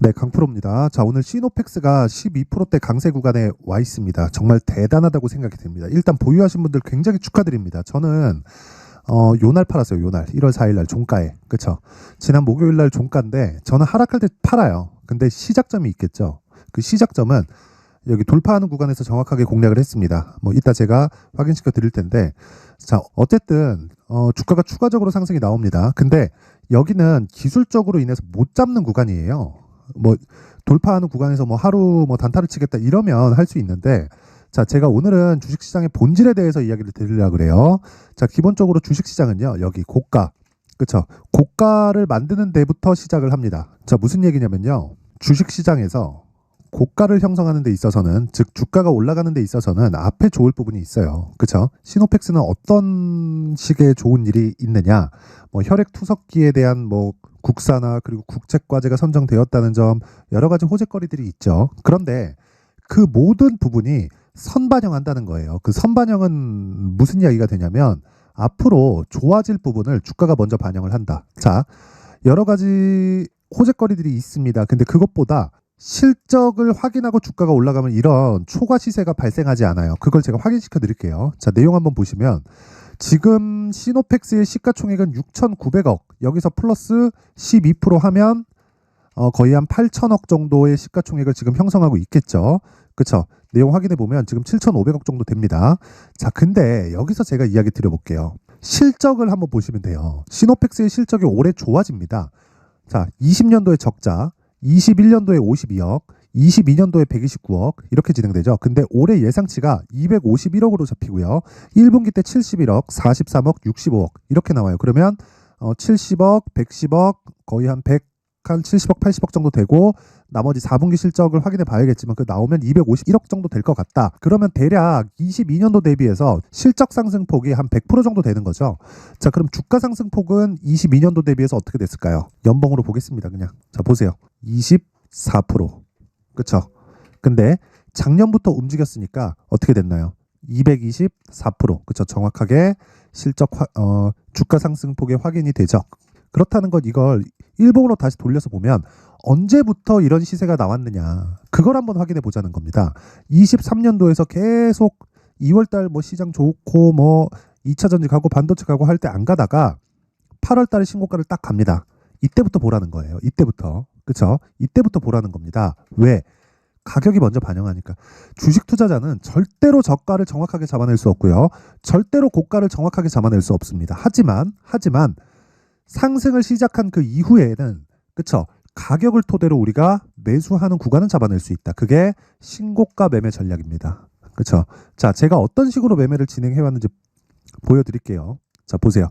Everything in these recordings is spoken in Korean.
네, 강프로입니다. 자, 오늘 시노펙스가 12%대 강세 구간에 와 있습니다. 정말 대단하다고 생각이 듭니다. 일단 보유하신 분들 굉장히 축하드립니다. 저는 요날 팔았어요. 요날 1월 4일 날 종가에. 그쵸? 지난 목요일 날 종가인데 저는 하락할 때 팔아요. 근데 시작점이 있겠죠. 그 시작점은 여기 돌파하는 구간에서 정확하게 공략을 했습니다. 뭐 이따 제가 확인시켜 드릴 텐데, 자, 어쨌든 주가가 추가적으로 상승이 나옵니다. 근데 여기는 기술적으로 인해서 못 잡는 구간이에요. 뭐 돌파하는 구간에서 뭐 하루 뭐 단타를 치겠다 이러면 할 수 있는데, 자, 제가 오늘은 주식시장의 본질에 대해서 이야기를 드리려고 그래요. 자, 기본적으로 주식시장은요, 여기 고가, 그쵸? 고가를 만드는 데부터 시작을 합니다. 자, 무슨 얘기냐면요, 주식시장에서 고가를 형성하는 데 있어서는, 즉 주가가 올라가는 데 있어서는 앞에 좋을 부분이 있어요. 그쵸? 시노펙스는 어떤 식의 좋은 일이 있느냐, 뭐 혈액 투석기에 대한 뭐 국산화 그리고 국책과제가 선정되었다는 점, 여러 가지 호재거리들이 있죠. 그런데 그 모든 부분이 선반영한다는 거예요. 그 선반영은 무슨 이야기가 되냐면, 앞으로 좋아질 부분을 주가가 먼저 반영을 한다. 자, 여러 가지 호재거리들이 있습니다. 근데 그것보다 실적을 확인하고 주가가 올라가면 이런 초과 시세가 발생하지 않아요. 그걸 제가 확인시켜 드릴게요. 자, 내용 한번 보시면, 지금 시노펙스의 시가총액은 6,900억, 여기서 플러스 12% 하면 거의 한 8천억 정도의 시가총액을 지금 형성하고 있겠죠. 그쵸? 내용 확인해 보면 지금 7,500억 정도 됩니다. 자, 근데 여기서 제가 이야기 드려볼게요. 실적을 한번 보시면 돼요. 시노펙스의 실적이 올해 좋아집니다. 자, 20년도에 적자, 21년도에 52억, 22년도에 129억 이렇게 진행되죠. 근데 올해 예상치가 251억으로 잡히고요. 1분기 때 71억, 43억, 65억 이렇게 나와요. 그러면 70억, 110억, 거의 한 100, 한 70억, 80억 정도 되고, 나머지 4분기 실적을 확인해 봐야겠지만 그 나오면 251억 정도 될 것 같다. 그러면 대략 22년도 대비해서 실적 상승폭이 한 100% 정도 되는 거죠. 자, 그럼 주가 상승폭은 22년도 대비해서 어떻게 됐을까요? 연봉으로 보겠습니다. 그냥. 자, 보세요. 24%. 그쵸? 근데 작년부터 움직였으니까 어떻게 됐나요? 224%. 그쵸? 정확하게 실적 주가 상승폭의 확인이 되죠. 그렇다는 건 이걸 일봉으로 다시 돌려서 보면 언제부터 이런 시세가 나왔느냐, 그걸 한번 확인해 보자는 겁니다. 23년도에서 계속 2월달 뭐 시장 좋고 뭐 2차 전지 가고 반도체 가고 할 때 안 가다가 8월달에 신고가를 딱 갑니다. 이때부터 보라는 거예요. 이때부터. 그쵸? 이때부터 보라는 겁니다. 왜? 가격이 먼저 반영하니까. 주식 투자자는 절대로 저가를 정확하게 잡아낼 수 없고요. 절대로 고가를 정확하게 잡아낼 수 없습니다. 하지만 상승을 시작한 그 이후에는, 그쵸? 가격을 토대로 우리가 매수하는 구간은 잡아낼 수 있다. 그게 신고가 매매 전략입니다. 그쵸? 자, 제가 어떤 식으로 매매를 진행해 왔는지 보여드릴게요. 자, 보세요.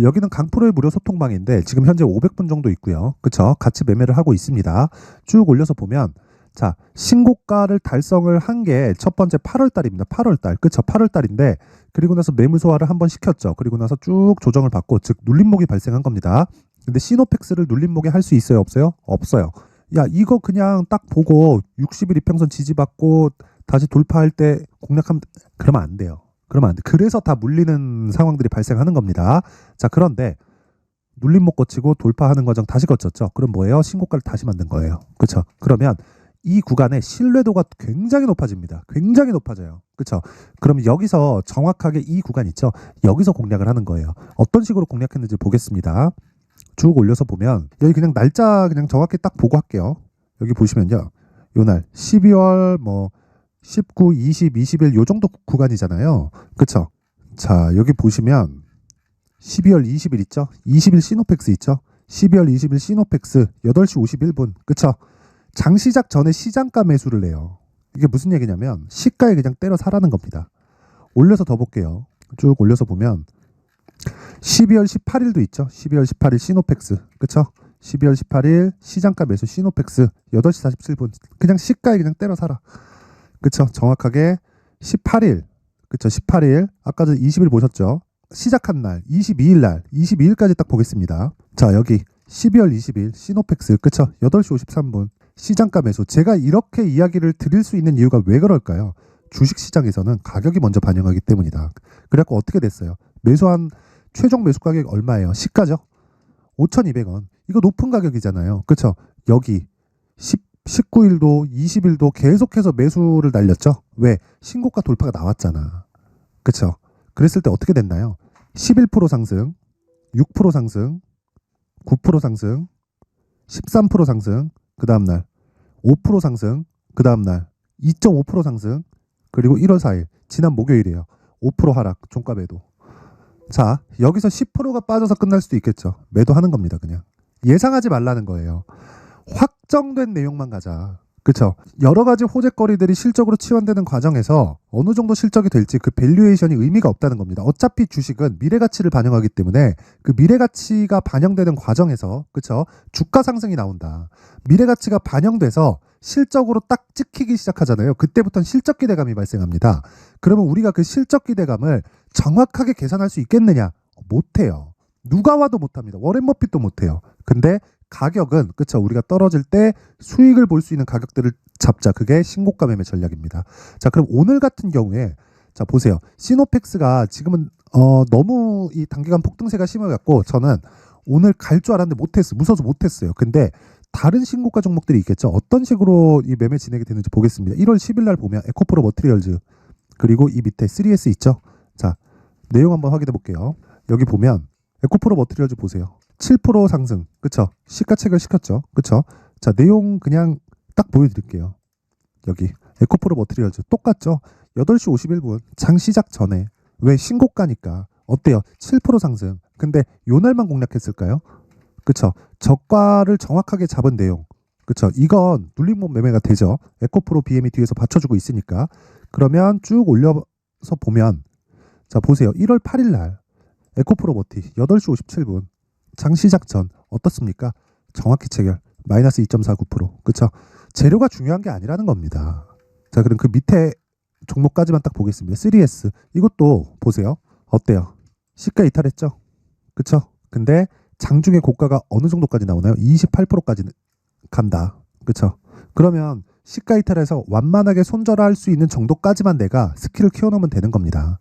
여기는 강프로의 무료 소통방인데 지금 현재 500분 정도 있고요. 그쵸? 같이 매매를 하고 있습니다. 쭉 올려서 보면, 자, 신고가를 달성을 한 게 첫 번째 8월 달입니다. 8월 달. 그쵸? 8월 달인데, 그리고 나서 매물 소화를 한번 시켰죠. 그리고 나서 쭉 조정을 받고, 즉 눌림목이 발생한 겁니다. 근데 시노펙스를 눌림목에 할 수 있어요? 없어요? 없어요. 야, 이거 그냥 딱 보고 60일 이평선 지지받고 다시 돌파할 때 공략하면, 그러면 안 돼요. 그러면 안 돼. 그래서 다 물리는 상황들이 발생하는 겁니다. 자, 그런데 눌림목 거치고 돌파하는 과정 다시 거쳤죠. 그럼 뭐예요? 신고가를 다시 만든 거예요. 그렇죠? 그러면 이 구간의 신뢰도가 굉장히 높아집니다. 굉장히 높아져요. 그렇죠? 그럼 여기서 정확하게 이 구간 있죠? 여기서 공략을 하는 거예요. 어떤 식으로 공략했는지 보겠습니다. 쭉 올려서 보면, 여기 그냥 날짜 그냥 정확히 딱 보고 할게요. 여기 보시면요, 요날 12월 뭐 19, 20, 21 요 정도 구간이잖아요. 그쵸? 자, 여기 보시면 12월 20일 있죠? 20일 시노펙스 있죠? 12월 20일 시노펙스 8시 51분. 그쵸? 장 시작 전에 시장가 매수를 해요. 이게 무슨 얘기냐면 시가에 그냥 때려 사라는 겁니다. 올려서 더 볼게요. 쭉 올려서 보면 12월 18일도 있죠? 12월 18일 시노펙스. 그쵸? 12월 18일 시장가 매수 시노펙스 8시 47분. 그냥 시가에 그냥 때려 사라. 그쵸? 정확하게 18일. 그쵸? 18일. 아까 전 20일 보셨죠? 시작한 날 22일 날 22일까지 딱 보겠습니다. 자, 여기 12월 20일 시노펙스. 그쵸? 8시 53분. 시장가 매수. 제가 이렇게 이야기를 드릴 수 있는 이유가 왜 그럴까요? 주식시장에서는 가격이 먼저 반영하기 때문이다. 그래갖고 어떻게 됐어요? 매수한 최종 매수 가격이 얼마예요? 시가죠? 5,200원. 이거 높은 가격이잖아요. 그쵸? 여기 19일도 20일도 계속해서 매수를 날렸죠. 왜? 신고가 돌파가 나왔잖아. 그쵸? 그랬을 때 어떻게 됐나요? 11% 상승, 6% 상승, 9% 상승, 13% 상승, 그 다음날 5% 상승, 그 다음날 2.5% 상승, 그리고 1월 4일 지난 목요일이에요. 5% 하락, 종가 매도. 자, 여기서 10%가 빠져서 끝날 수도 있겠죠. 매도하는 겁니다. 그냥 예상하지 말라는 거예요. 확정된 내용만 가자. 그쵸? 여러 가지 호재거리들이 실적으로 치환되는 과정에서 어느 정도 실적이 될지 그 밸류에이션이 의미가 없다는 겁니다. 어차피 주식은 미래가치를 반영하기 때문에 그 미래가치가 반영되는 과정에서, 그쵸? 주가 상승이 나온다. 미래가치가 반영돼서 실적으로 딱 찍히기 시작하잖아요. 그때부터는 실적 기대감이 발생합니다. 그러면 우리가 그 실적 기대감을 정확하게 계산할 수 있겠느냐? 못해요. 누가 와도 못합니다. 워렌 버핏도 못해요. 근데 가격은, 그쵸, 우리가 떨어질 때 수익을 볼 수 있는 가격들을 잡자. 그게 신고가 매매 전략입니다. 자, 그럼 오늘 같은 경우에 자 보세요. 시노펙스가 지금은 너무 이 단기간 폭등세가 심해갖고 저는 오늘 갈 줄 알았는데 못했어요. 무서워서 못했어요. 근데 다른 신고가 종목들이 있겠죠. 어떤 식으로 이 매매 진행이 되는지 보겠습니다. 1월 10일 날 보면 에코프로 머티리얼즈, 그리고 이 밑에 3S 있죠. 자, 내용 한번 확인해 볼게요. 여기 보면 에코프로 머티리얼즈 보세요. 7% 상승, 그쵸? 시가 체결시켰죠, 그쵸? 자, 내용 그냥 딱 보여드릴게요. 여기 에코프로 머티리얼즈 똑같죠? 8시 51분 장 시작 전에, 왜? 신고가니까. 어때요? 7% 상승. 근데 요 날만 공략했을까요? 그쵸? 저가를 정확하게 잡은 내용, 그쵸? 이건 눌림목 매매가 되죠. 에코프로 BM이 뒤에서 받쳐주고 있으니까. 그러면 쭉 올려서 보면, 자 보세요. 1월 8일 날 에코프로 머티 8시 57분 장 시작 전 어떻습니까? 정확히 체결 마이너스 2.49%. 그쵸? 재료가 중요한 게 아니라는 겁니다. 자, 그럼 그 밑에 종목까지만 딱 보겠습니다. 3S 이것도 보세요. 어때요? 시가 이탈했죠? 그쵸? 근데 장중에 고가가 어느 정도까지 나오나요? 28%까지 간다. 그쵸? 그러면 시가 이탈해서 완만하게 손절할 수 있는 정도까지만 내가 스킬을 키워놓으면 되는 겁니다.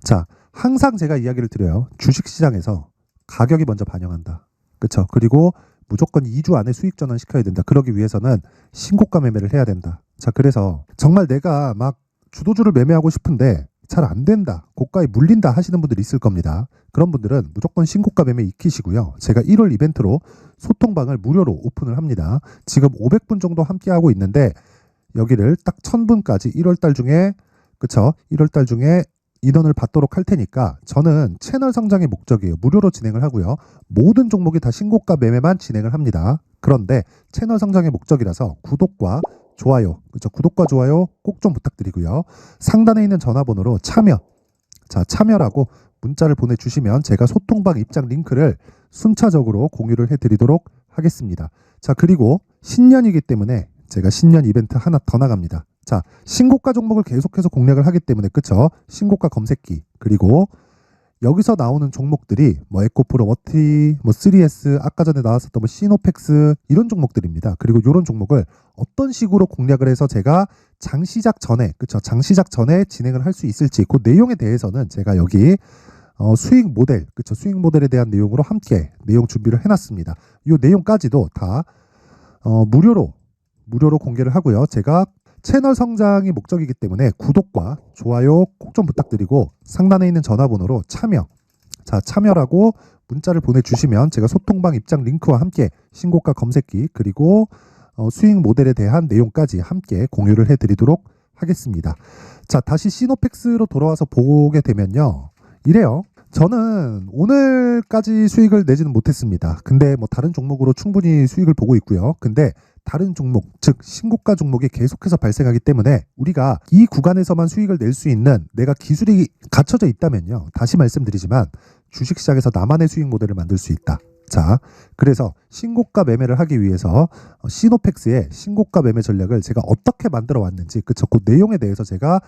자, 항상 제가 이야기를 드려요. 주식시장에서 가격이 먼저 반영한다. 그쵸? 그리고 무조건 2주 안에 수익 전환 시켜야 된다. 그러기 위해서는 신고가 매매를 해야 된다. 자, 그래서 정말 내가 막 주도주를 매매하고 싶은데 잘 안 된다, 고가에 물린다 하시는 분들이 있을 겁니다. 그런 분들은 무조건 신고가 매매 익히시고요. 제가 1월 이벤트로 소통방을 무료로 오픈을 합니다. 지금 500분 정도 함께하고 있는데 여기를 딱 1000분까지 1월달 중에, 그쵸? 1월달 중에 인원을 받도록 할 테니까 저는 채널 성장이 목적이에요. 무료로 진행을 하고요. 모든 종목이 다 신고가 매매만 진행을 합니다. 그런데 채널 성장의 목적이라서 구독과 좋아요, 그렇죠? 구독과 좋아요 꼭 좀 부탁드리고요. 상단에 있는 전화번호로 참여, 자 참여라고 문자를 보내주시면 제가 소통방 입장 링크를 순차적으로 공유를 해드리도록 하겠습니다. 자, 그리고 신년이기 때문에 제가 신년 이벤트 하나 더 나갑니다. 자, 신고가 종목을 계속해서 공략을 하기 때문에, 그쵸? 신고가 검색기, 그리고 여기서 나오는 종목들이 뭐 에코프로 머티, 뭐 3S, 아까 전에 나왔었던 뭐 시노펙스 이런 종목들입니다. 그리고 이런 종목을 어떤 식으로 공략을 해서 제가 장 시작 전에, 그쵸? 장 시작 전에 진행을 할 수 있을지 그 내용에 대해서는 제가 여기 수익 모델, 그쵸? 수익 모델에 대한 내용으로 함께 내용 준비를 해놨습니다. 이 내용까지도 다 무료로 공개를 하고요. 제가 채널 성장이 목적이기 때문에 구독과 좋아요 꼭 좀 부탁드리고 상단에 있는 전화번호로 참여, 자 참여라고 문자를 보내주시면 제가 소통방 입장 링크와 함께 신고가 검색기, 그리고 수익 모델에 대한 내용까지 함께 공유를 해드리도록 하겠습니다. 자, 다시 시노펙스로 돌아와서 보게 되면요, 이래요. 저는 오늘까지 수익을 내지는 못했습니다. 근데 뭐 다른 종목으로 충분히 수익을 보고 있고요. 근데 다른 종목, 즉 신고가 종목이 계속해서 발생하기 때문에 우리가 이 구간에서만 수익을 낼 수 있는 내가 기술이 갖춰져 있다면요, 다시 말씀드리지만 주식시장에서 나만의 수익 모델을 만들 수 있다. 자, 그래서 신고가 매매를 하기 위해서 시노펙스의 신고가 매매 전략을 제가 어떻게 만들어 왔는지, 그쵸? 그 내용에 대해서 제가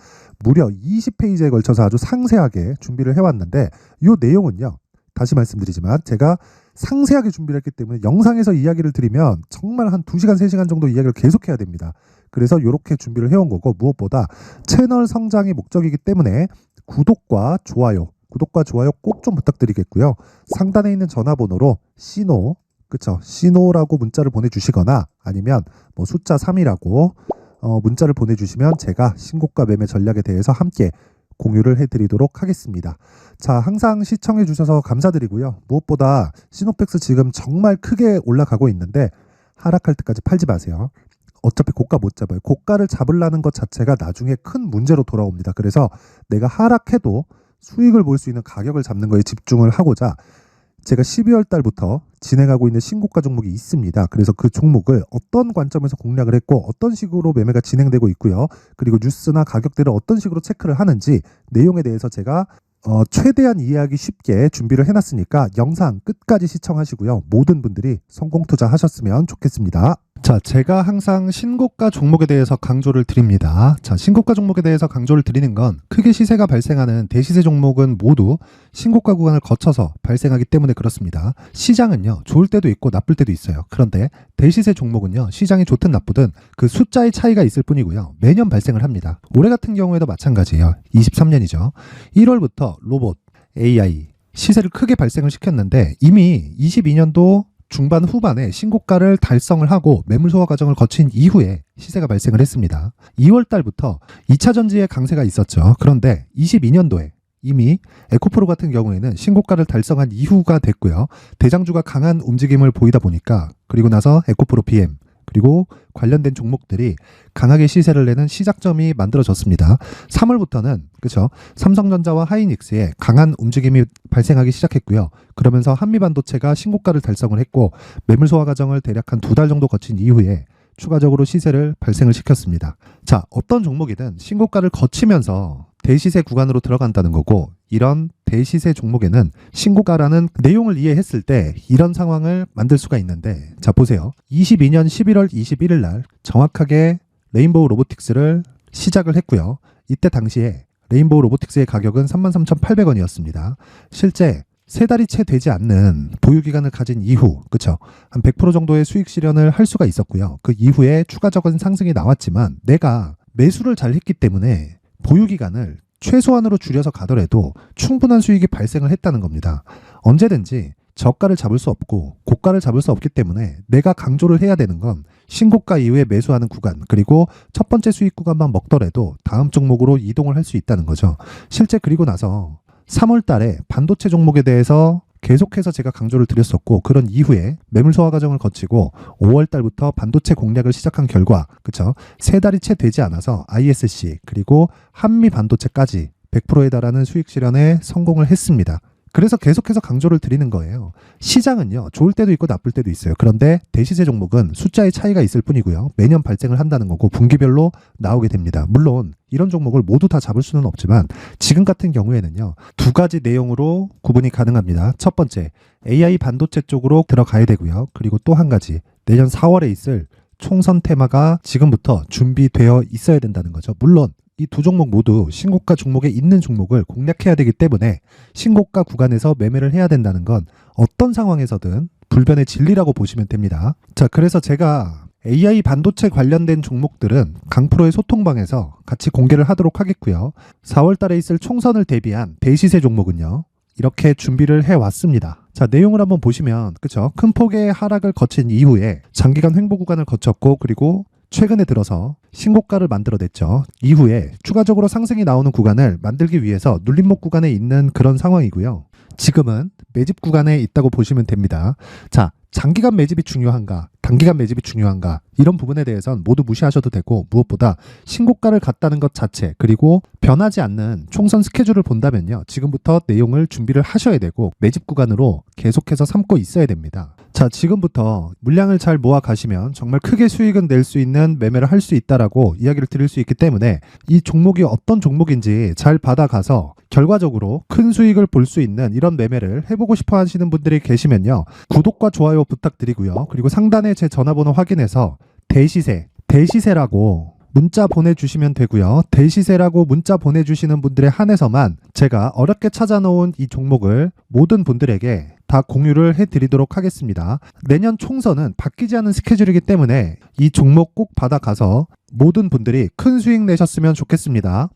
무려 20페이지에 걸쳐서 아주 상세하게 준비를 해왔는데, 이 내용은요, 다시 말씀드리지만 제가 상세하게 준비를 했기 때문에 영상에서 이야기를 드리면 정말 한 2시간, 3시간 정도 이야기를 계속해야 됩니다. 그래서 이렇게 준비를 해온 거고, 무엇보다 채널 성장이 목적이기 때문에 구독과 좋아요 꼭 좀 부탁드리겠고요. 상단에 있는 전화번호로 시노, 그쵸? 신호라고 문자를 보내주시거나 아니면 뭐 숫자 3이라고 문자를 보내주시면 제가 신고가 매매 전략에 대해서 함께 공유를 해드리도록 하겠습니다. 자, 항상 시청해주셔서 감사드리고요. 무엇보다 시노펙스 지금 정말 크게 올라가고 있는데 하락할 때까지 팔지 마세요. 어차피 고가 못 잡아요. 고가를 잡으려는 것 자체가 나중에 큰 문제로 돌아옵니다. 그래서 내가 하락해도 수익을 볼 수 있는 가격을 잡는 거에 집중을 하고자 제가 12월 달부터 진행하고 있는 신고가 종목이 있습니다. 그래서 그 종목을 어떤 관점에서 공략을 했고 어떤 식으로 매매가 진행되고 있고요. 그리고 뉴스나 가격대를 어떤 식으로 체크를 하는지 내용에 대해서 제가 최대한 이해하기 쉽게 준비를 해놨으니까 영상 끝까지 시청하시고요. 모든 분들이 성공 투자하셨으면 좋겠습니다. 자, 제가 항상 신고가 종목에 대해서 강조를 드립니다. 자, 신고가 종목에 대해서 강조를 드리는 건 크게 시세가 발생하는 대시세 종목은 모두 신고가 구간을 거쳐서 발생하기 때문에 그렇습니다. 시장은요, 좋을 때도 있고 나쁠 때도 있어요. 그런데 대시세 종목은요, 시장이 좋든 나쁘든 그 숫자의 차이가 있을 뿐이고요. 매년 발생을 합니다. 올해 같은 경우에도 마찬가지예요. 23년이죠. 1월부터 로봇, AI, 시세를 크게 발생을 시켰는데 이미 22년도 중반 후반에 신고가를 달성을 하고 매물 소화 과정을 거친 이후에 시세가 발생을 했습니다. 2월 달부터 2차 전지의 강세가 있었죠. 그런데 22년도에 이미 에코프로 같은 경우에는 신고가를 달성한 이후가 됐고요. 대장주가 강한 움직임을 보이다 보니까 그리고 나서 에코프로 BM 그리고 관련된 종목들이 강하게 시세를 내는 시작점이 만들어졌습니다. 3월부터는 그렇죠. 삼성전자와 하이닉스의 강한 움직임이 발생하기 시작했고요. 그러면서 한미반도체가 신고가를 달성을 했고 매물 소화 과정을 대략 한 2달 정도 거친 이후에 추가적으로 시세를 발생을 시켰습니다. 자, 어떤 종목이든 신고가를 거치면서 대시세 구간으로 들어간다는 거고 이런 대시세 종목에는 신고가라는 내용을 이해했을 때 이런 상황을 만들 수가 있는데 자, 보세요. 22년 11월 21일 날 정확하게 레인보우 로보틱스를 시작을 했고요. 이때 당시에 레인보우 로보틱스의 가격은 33,800원이었습니다. 실제 세 달이 채 되지 않는 보유기간을 가진 이후, 그쵸? 한 100% 정도의 수익 실현을 할 수가 있었고요. 그 이후에 추가적인 상승이 나왔지만 내가 매수를 잘 했기 때문에 보유기간을 최소한으로 줄여서 가더라도 충분한 수익이 발생을 했다는 겁니다. 언제든지 저가를 잡을 수 없고 고가를 잡을 수 없기 때문에 내가 강조를 해야 되는 건 신고가 이후에 매수하는 구간 그리고 첫 번째 수익 구간만 먹더라도 다음 종목으로 이동을 할 수 있다는 거죠. 실제 그리고 나서 3월 달에 반도체 종목에 대해서 계속해서 제가 강조를 드렸었고 그런 이후에 매물 소화 과정을 거치고 5월 달부터 반도체 공략을 시작한 결과 그쵸? 세 달이 채 되지 않아서 ISC 그리고 한미 반도체까지 100%에 달하는 수익 실현에 성공을 했습니다. 그래서 계속해서 강조를 드리는 거예요. 시장은요, 좋을 때도 있고 나쁠 때도 있어요. 그런데 대시세 종목은 숫자의 차이가 있을 뿐이고요. 매년 발생을 한다는 거고 분기별로 나오게 됩니다. 물론 이런 종목을 모두 다 잡을 수는 없지만 지금 같은 경우에는요, 두 가지 내용으로 구분이 가능합니다. 첫 번째, AI 반도체 쪽으로 들어가야 되고요. 그리고 또 한 가지, 내년 4월에 있을 총선 테마가 지금부터 준비되어 있어야 된다는 거죠. 물론 이 두 종목 모두 신고가 종목에 있는 종목을 공략해야 되기 때문에 신고가 구간에서 매매를 해야 된다는 건 어떤 상황에서든 불변의 진리라고 보시면 됩니다. 자, 그래서 제가 AI 반도체 관련된 종목들은 강프로의 소통방에서 같이 공개를 하도록 하겠고요. 4월 달에 있을 총선을 대비한 대시세 종목은요, 이렇게 준비를 해왔습니다. 자, 내용을 한번 보시면 그쵸? 큰 폭의 하락을 거친 이후에 장기간 횡보 구간을 거쳤고 그리고 최근에 들어서 신고가를 만들어냈죠. 이후에 추가적으로 상승이 나오는 구간을 만들기 위해서 눌림목 구간에 있는 그런 상황이고요. 지금은 매집 구간에 있다고 보시면 됩니다. 자, 장기간 매집이 중요한가, 단기간 매집이 중요한가 이런 부분에 대해서는 모두 무시하셔도 되고 무엇보다 신고가를 갔다는 것 자체 그리고 변하지 않는 총선 스케줄을 본다면요. 지금부터 내용을 준비를 하셔야 되고 매집 구간으로 계속해서 삼고 있어야 됩니다. 자, 지금부터 물량을 잘 모아 가시면 정말 크게 수익은 낼 수 있는 매매를 할 수 있다라고 이야기를 드릴 수 있기 때문에 이 종목이 어떤 종목인지 잘 받아가서 결과적으로 큰 수익을 볼 수 있는 이런 매매를 해보고 싶어 하시는 분들이 계시면요. 구독과 좋아요 부탁드리고요. 그리고 상단에 제 전화번호 확인해서 대시세라고 문자 보내주시면 되고요. 대시세라고 문자 보내주시는 분들에 한해서만 제가 어렵게 찾아놓은 이 종목을 모든 분들에게 다 공유를 해드리도록 하겠습니다. 내년 총선은 바뀌지 않은 스케줄이기 때문에 이 종목 꼭 받아가서 모든 분들이 큰 수익 내셨으면 좋겠습니다.